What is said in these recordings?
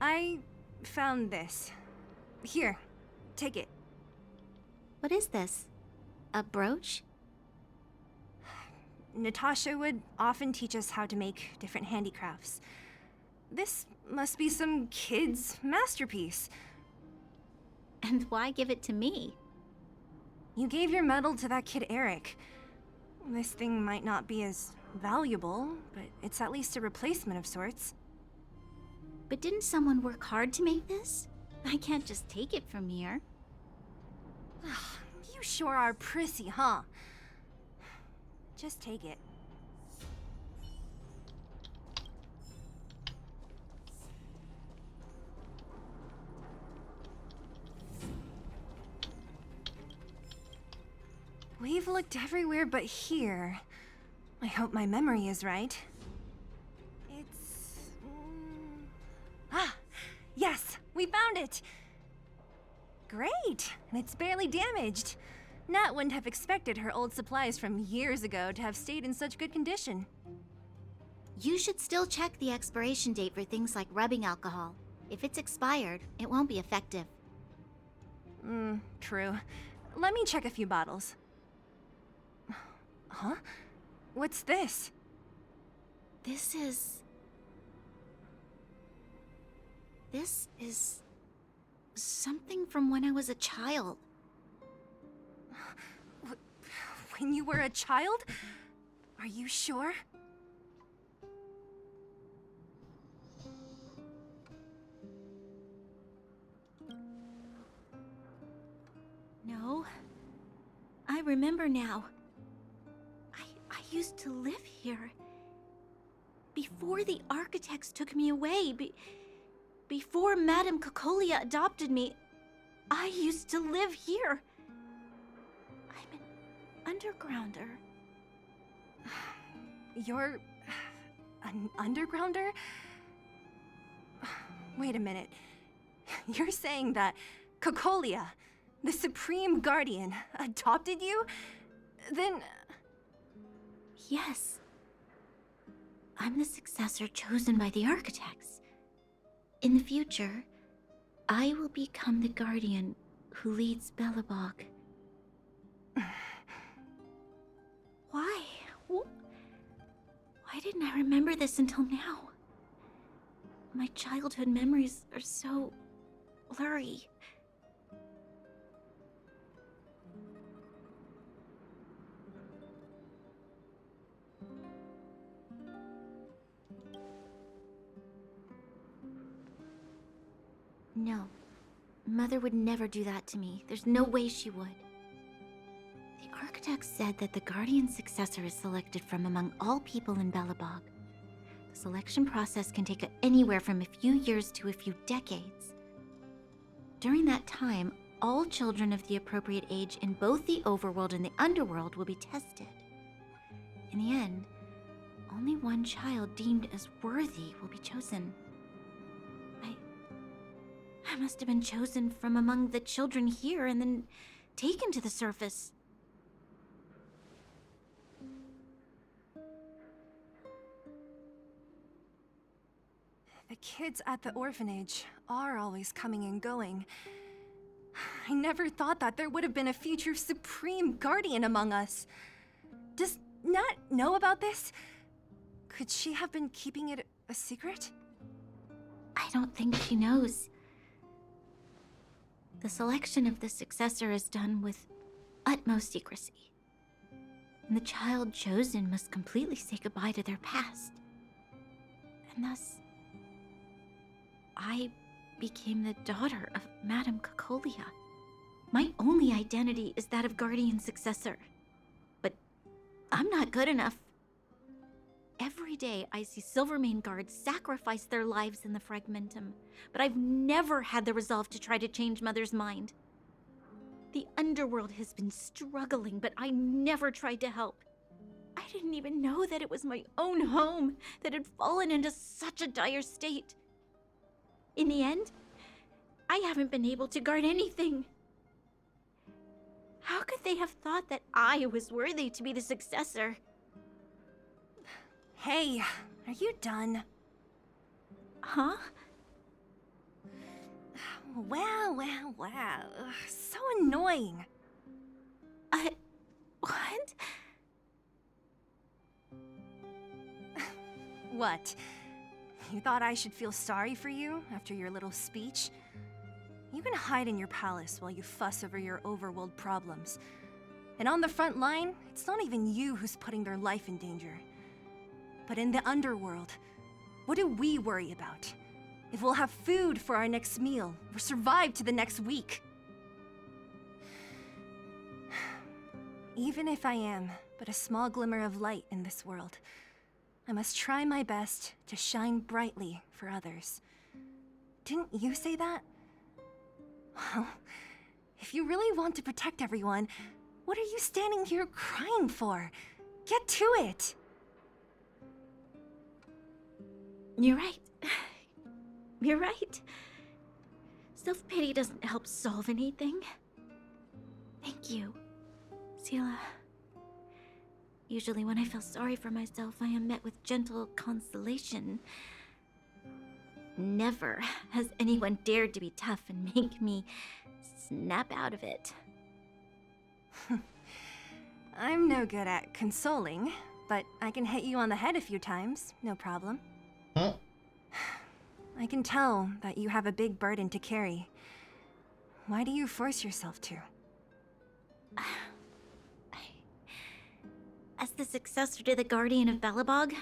I found this. Here, take it. What is this? A brooch? Natasha would often teach us how to make different handicrafts. This must be some kid's masterpiece. And why give it to me? You gave your medal to that kid Eric. This thing might not be as valuable, but it's at least a replacement of sorts. But didn't someone work hard to make this? I can't just take it from here. You sure are prissy, huh? Just take it. We've looked everywhere but here. I hope my memory is right. It's... yes! We found it! Great! And it's barely damaged. Nat wouldn't have expected her old supplies from years ago to have stayed in such good condition. You should still check the expiration date for things like rubbing alcohol. If it's expired, it won't be effective. True. Let me check a few bottles. Huh? What's this? This is something from when I was a child. When you were a child? Are you sure? No. I remember now. I used to live here. Before the architects took me away, before Madame Cocolia adopted me, I used to live here. I'm an undergrounder. You're... an undergrounder? Wait a minute. You're saying that Cocolia, the Supreme Guardian, adopted you? Then... Yes. I'm the successor chosen by the architects. In the future, I will become the guardian who leads Belobog. Why? Why didn't I remember this until now? My childhood memories are so blurry. No. Mother would never do that to me. There's no way she would. The architect said that the guardian successor is selected from among all people in Belobog. The selection process can take anywhere from a few years to a few decades. During that time, all children of the appropriate age in both the overworld and the underworld will be tested. In the end, only one child deemed as worthy will be chosen. I must have been chosen from among the children here and then taken to the surface. The kids at the orphanage are always coming and going. I never thought that there would have been a future Supreme Guardian among us. Does Nat know about this? Could she have been keeping it a secret? I don't think she knows. The selection of the successor is done with utmost secrecy. And the child chosen must completely say goodbye to their past. And thus, I became the daughter of Madame Cocolia. My only identity is that of guardian successor. But I'm not good enough. Every day I see Silvermane guards sacrifice their lives in the Fragmentum, but I've never had the resolve to try to change Mother's mind. The underworld has been struggling, but I never tried to help. I didn't even know that it was my own home that had fallen into such a dire state. In the end, I haven't been able to guard anything. How could they have thought that I was worthy to be the successor? Hey, are you done? Huh? Wow. Ugh, so annoying. What? What? You thought I should feel sorry for you after your little speech? You can hide in your palace while you fuss over your overworld problems. And on the front line, it's not even you who's putting their life in danger. But in the underworld, what do we worry about? If we'll have food for our next meal, or survive to the next week. Even if I am but a small glimmer of light in this world, I must try my best to shine brightly for others. Didn't you say that? Well, if you really want to protect everyone, what are you standing here crying for? Get to it! You're right. You're right. Self-pity doesn't help solve anything. Thank you, Sela. Usually when I feel sorry for myself, I am met with gentle consolation. Never has anyone dared to be tough and make me snap out of it. I'm no good at consoling, but I can hit you on the head a few times, no problem. Huh? I can tell that you have a big burden to carry. Why do you force yourself to? As the successor to the Guardian of Belobog,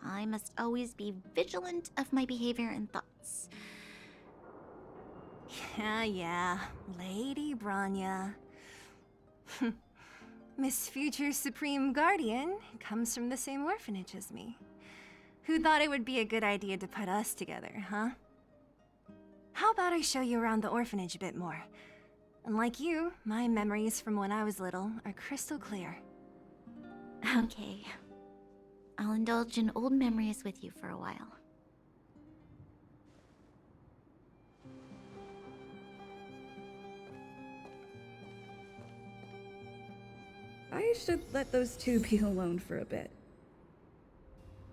I must always be vigilant of my behavior and thoughts. Yeah, Lady Branya. Miss Future Supreme Guardian comes from the same orphanage as me. Who thought it would be a good idea to put us together, huh? How about I show you around the orphanage a bit more? Unlike you, my memories from when I was little are crystal clear. Okay. I'll indulge in old memories with you for a while. I should let those two be alone for a bit.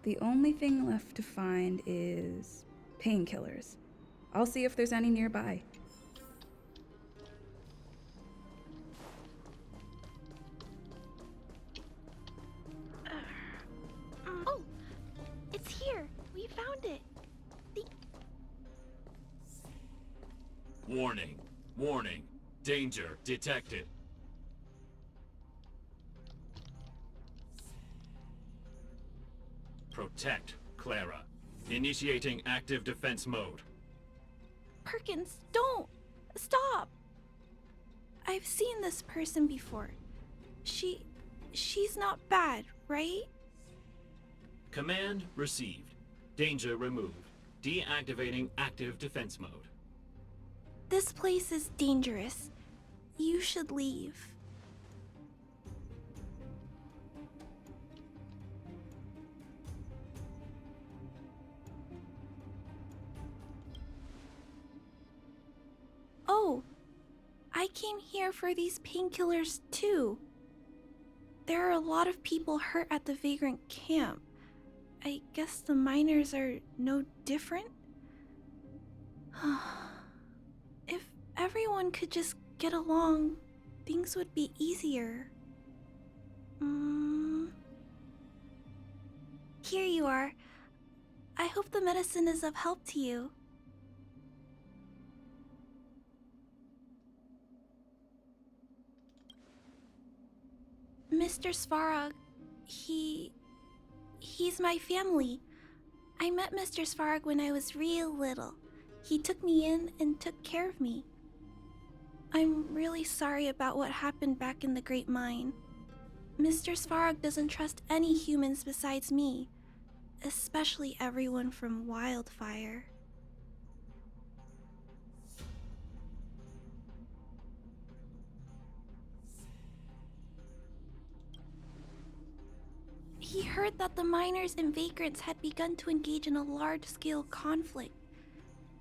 The only thing left to find is painkillers. I'll see if there's any nearby. Oh, it's here. We found it. Warning. Warning. Danger detected. Protect Clara. Initiating active defense mode. Perkins, don't! Stop! I've seen this person before. She's not bad, right? Command received. Danger removed. Deactivating active defense mode. This place is dangerous. You should leave. Oh, I came here for these painkillers too. There are a lot of people hurt at the Vagrant camp. I guess the miners are no different? If everyone could just get along, things would be easier. Here you are. I hope the medicine is of help to you. Mr. Svarog, he's my family. I met Mr. Svarog when I was real little. He took me in and took care of me. I'm really sorry about what happened back in the Great Mine. Mr. Svarog doesn't trust any humans besides me, especially everyone from Wildfire. He heard that the miners and vagrants had begun to engage in a large-scale conflict.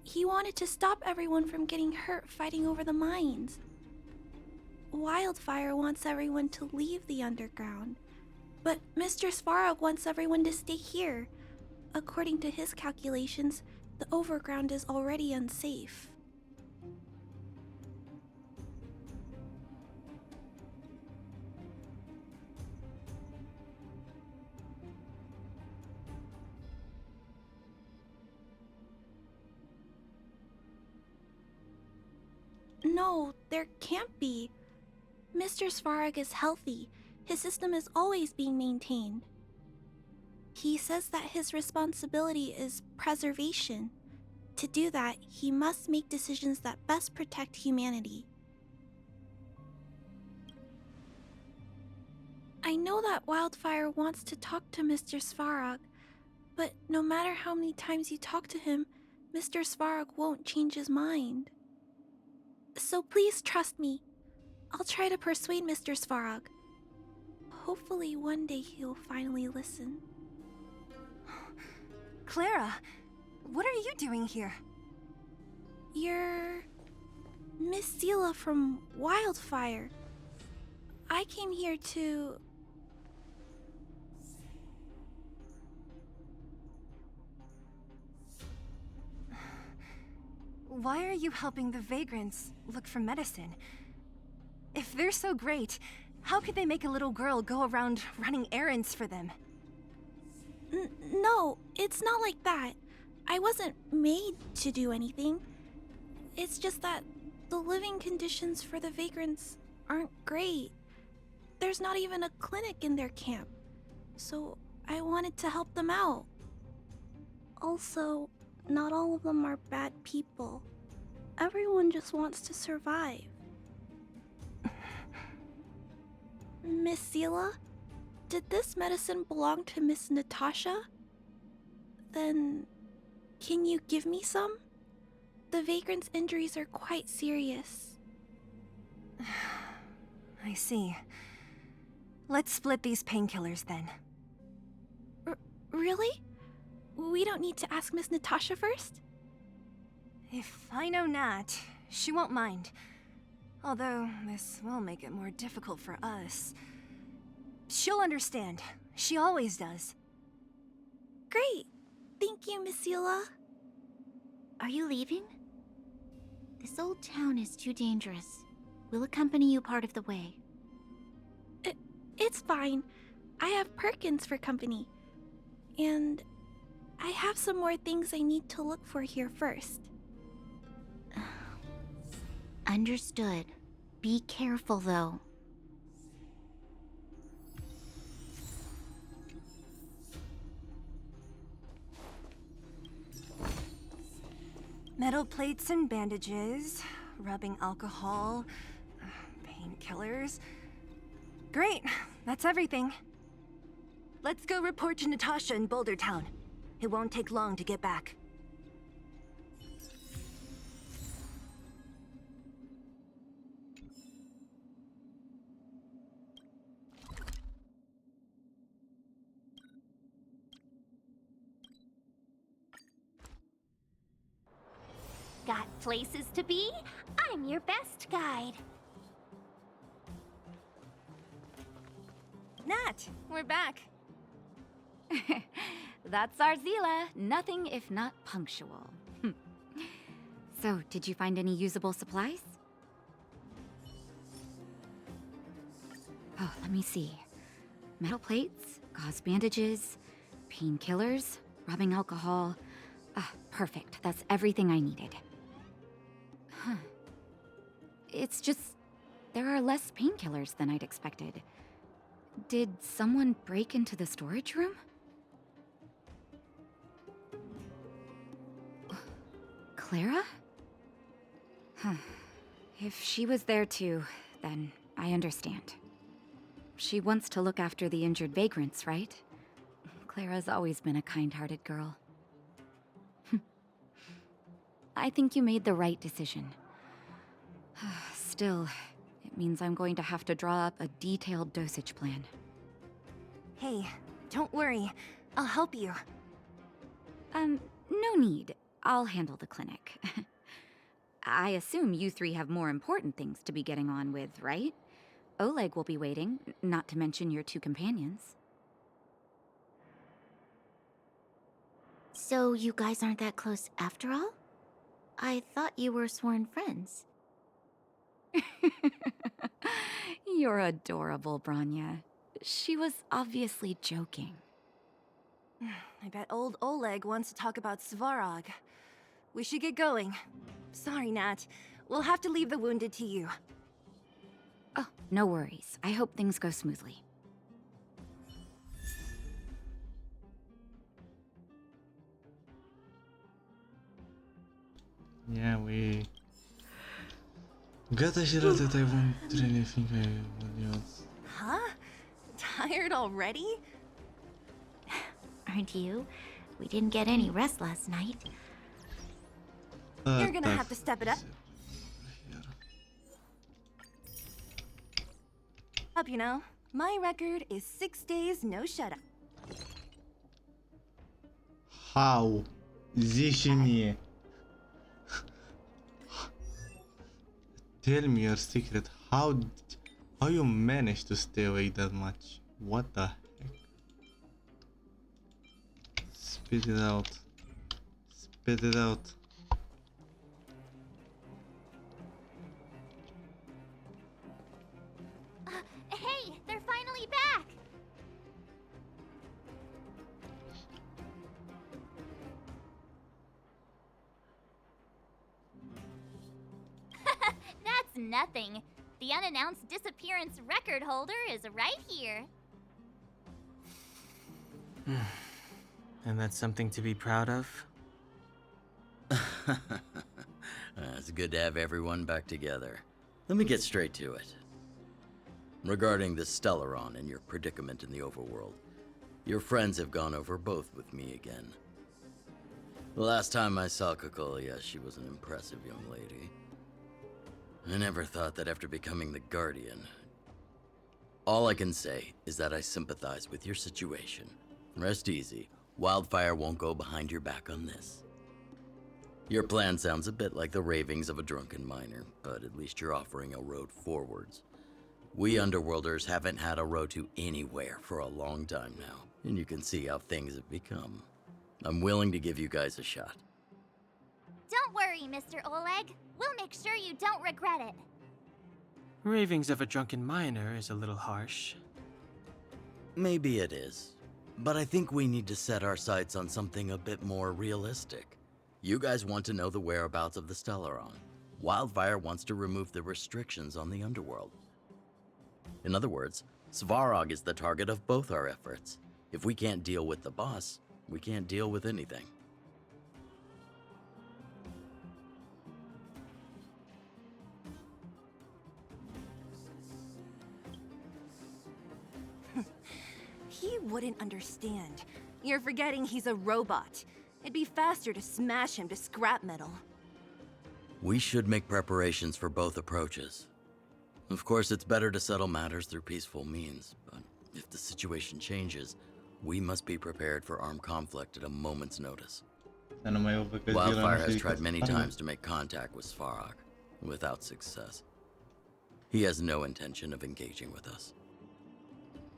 He wanted to stop everyone from getting hurt fighting over the mines. Wildfire wants everyone to leave the underground, but Mr. Svarog wants everyone to stay here. According to his calculations, the overground is already unsafe. No, there can't be. Mr. Svarog is healthy. His system is always being maintained. He says that his responsibility is preservation. To do that, he must make decisions that best protect humanity. I know that Wildfire wants to talk to Mr. Svarog, but no matter how many times you talk to him, Mr. Svarog won't change his mind. So please trust me. I'll try to persuade Mr. Svarog. Hopefully one day he'll finally listen. Clara, what are you doing here? You're Miss Seela from Wildfire. I came here to... Why are you helping the vagrants look for medicine? If they're so great, how could they make a little girl go around running errands for them? No, it's not like that. I wasn't made to do anything. It's just that the living conditions for the vagrants aren't great. There's not even a clinic in their camp, so I wanted to help them out. Also, not all of them are bad people. Everyone just wants to survive. Miss Seela, did this medicine belong to Miss Natasha? Then, can you give me some? The vagrant's injuries are quite serious. I see. Let's split these painkillers then. Really? We don't need to ask Miss Natasha first? If I know Nat, she won't mind. Although, this will make it more difficult for us. She'll understand. She always does. Great! Thank you, Miss Seela. Are you leaving? This old town is too dangerous. We'll accompany you part of the way. It's fine. I have Perkins for company. And I have some more things I need to look for here first. Understood. Be careful, though. Metal plates and bandages, rubbing alcohol, painkillers. Great, that's everything. Let's go report to Natasha in Boulder Town. It won't take long to get back. Got places to be? I'm your best guide. Nat, we're back. That's our Zila. Nothing if not punctual. So, did you find any usable supplies? Oh, let me see. Metal plates, gauze bandages, painkillers, rubbing alcohol. Ah, perfect. That's everything I needed. Huh. It's just, there are less painkillers than I'd expected. Did someone break into the storage room? Clara? Huh. If she was there too, then I understand. She wants to look after the injured vagrants, right? Clara's always been a kind-hearted girl. I think you made the right decision. Still, it means I'm going to have to draw up a detailed dosage plan. Hey, don't worry. I'll help you. No need. I'll handle the clinic. I assume you three have more important things to be getting on with, right? Oleg will be waiting, not to mention your two companions. So you guys aren't that close after all? I thought you were sworn friends. You're adorable, Branya. She was obviously joking. I bet old Oleg wants to talk about Svarog. We should get going. Sorry, Nat. We'll have to leave the wounded to you. Oh, no worries. I hope things go smoothly. Yeah, we... Gata și rata tai vom trene fiindcă e Huh? Tired already? Aren't you? We didn't get any rest last night. You're gonna have to step it up. You know. My record is 6 days, no shut-up. How? Zi și mie. Tell me your secret. How you managed to stay awake that much? What the heck? Spit it out. Spit it out. Hey, they're finally back! That's nothing. The unannounced disappearance record holder is right here. And that's something to be proud of? It's good to have everyone back together. Let me get straight to it. Regarding the Stellaron and your predicament in the overworld, your friends have gone over both with me again. The last time I saw Cocolia, she was an impressive young lady. I never thought that after becoming the Guardian... All I can say is that I sympathize with your situation. Rest easy. Wildfire won't go behind your back on this. Your plan sounds a bit like the ravings of a drunken miner, but at least you're offering a road forwards. We Underworlders haven't had a road to anywhere for a long time now, and you can see how things have become. I'm willing to give you guys a shot. Don't worry, Mr. Oleg. We'll make sure you don't regret it. Ravings of a drunken miner is a little harsh. Maybe it is, but I think we need to set our sights on something a bit more realistic. You guys want to know the whereabouts of the Stellaron. Wildfire wants to remove the restrictions on the Underworld. In other words, Svarog is the target of both our efforts. If we can't deal with the boss, we can't deal with anything. He wouldn't understand. You're forgetting he's a robot. It'd be faster to smash him to scrap metal. We should make preparations for both approaches. Of course, it's better to settle matters through peaceful means, but if the situation changes, we must be prepared for armed conflict at a moment's notice. Wildfire has tried many times to make contact with Svarog, without success. He has no intention of engaging with us.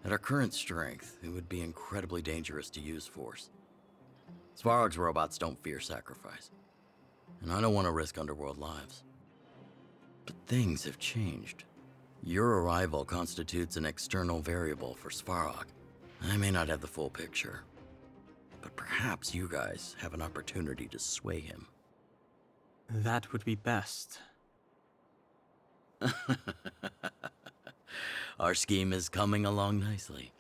At our current strength, it would be incredibly dangerous to use force. Svarog's robots don't fear sacrifice, and I don't want to risk Underworld lives. But things have changed. Your arrival constitutes an external variable for Svarog. I may not have the full picture, but perhaps you guys have an opportunity to sway him. That would be best. Our scheme is coming along nicely.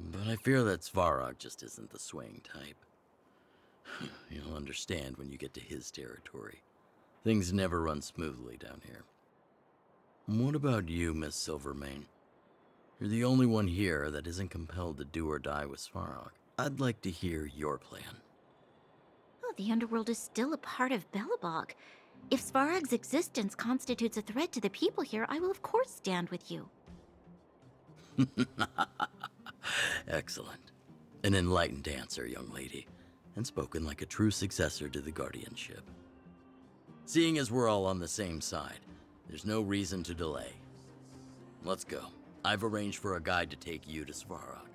But I fear that Svarog just isn't the swaying type. You'll understand when you get to his territory. Things never run smoothly down here. What about you, Miss Silvermane? You're the only one here that isn't compelled to do or die with Svarog. I'd like to hear your plan. Oh, the Underworld is still a part of Belobog. If Svarog's existence constitutes a threat to the people here, I will of course stand with you. Excellent. An enlightened answer, young lady, and spoken like a true successor to the guardianship. Seeing as we're all on the same side, there's no reason to delay. Let's go. I've arranged for a guide to take you to Svarog.